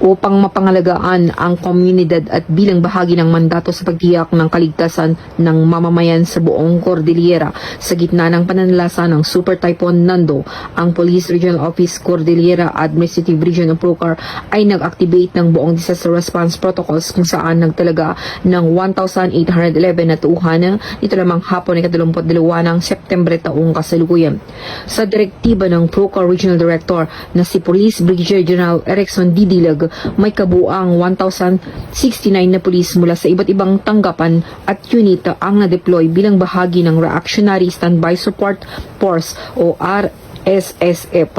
upang mapangalagaan ang komunidad at bilang bahagi ng mandato sa pagtiyak ng kaligtasan ng mamamayan sa buong Cordillera. Sa gitna ng pananalasa ng Super Typhoon Nando, ang Police Regional Office Cordillera Administrative Region of Procar ay nag-activate ng buong disaster response protocols kung saan nagtalaga ng 1,811 na tuuhan ito lamang hapon ay 22 ng September taong kasalukuyan. Sa direktiba ng Procar Regional Director na si Police Brigadier General Erickson Didilag, may kabuang 1,069 na pulis mula sa iba't ibang tanggapan at unit ang na-deploy bilang bahagi ng Reactionary Standby Support Force o RSSF.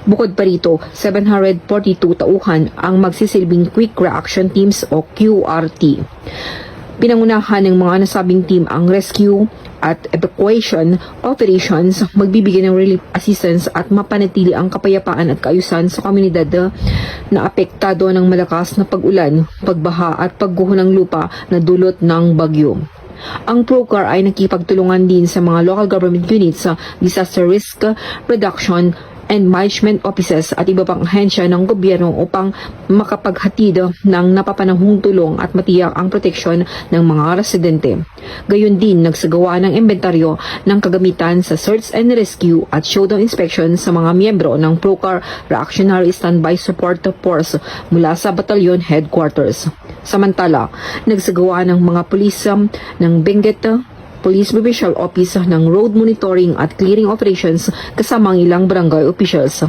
Bukod pa rito, 742 tauhan ang magsisilbing Quick Reaction Teams o QRT. Pinangunahan ng mga nasabing team ang rescue at evacuation operations, magbibigay ng relief assistance at mapanatili ang kapayapaan at kaayusan sa komunidad na apektado ng malakas na pag-ulan, pagbaha at pagguho ng lupa na dulot ng bagyo. Ang Procar ay nakipagtulungan din sa mga local government units sa disaster risk reduction and management offices at iba pang ahensya ng gobyerno upang makapaghatid ng napapanahong tulong at matiyak ang proteksyon ng mga residente. Gayon din, nagsagawa ng inventaryo ng kagamitan sa search and rescue at showdown inspection sa mga miyembro ng Procar Reactionary Standby Support Force mula sa batalyon headquarters. Samantala, nagsagawa ng mga pulis ng Benguet Police Provincial Office ng road monitoring at clearing operations kasama ang ilang barangay officials.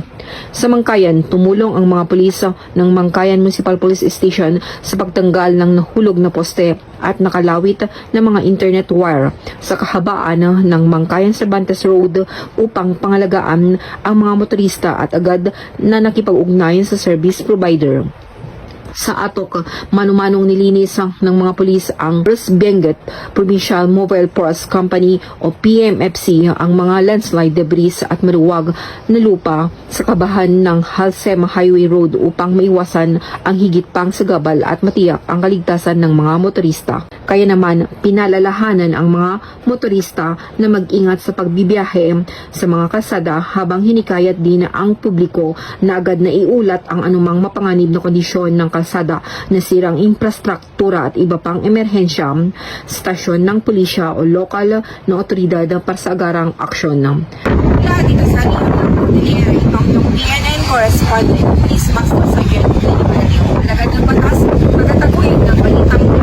Sa Mangkayan, tumulong ang mga pulis ng Mangkayan Municipal Police Station sa pagtanggal ng nahulog na poste at nakalawit na mga internet wire sa kahabaan ng Mangkayan Cervantes Road upang pangalagaan ang mga motorista at agad na nakipag-ugnayan sa service provider. Sa atok, manumanong nilinis ng mga pulis ang First Benguet Provincial Mobile Force Company o PMFC ang mga landslide debris at maluwag na lupa sa kabahan ng Halsem Highway Road upang maiwasan ang higit pang sagabal at matiyak ang kaligtasan ng mga motorista. Kaya naman, pinalalahanan ang mga motorista na mag-ingat sa pagbibiyahe sa mga kalsada habang hinikayat din ang publiko na agad na iulat ang anumang mapanganib na kondisyon ng kalsada, nasirang infrastruktura at iba pang emerhensya, stasyon ng pulisya o lokal na otoridad para sa agarang aksyon. Mula dito sa Cordillera, itong PNN correspondent is Master Sergeant Alagad ng Batas, pagkataguyod ng balitang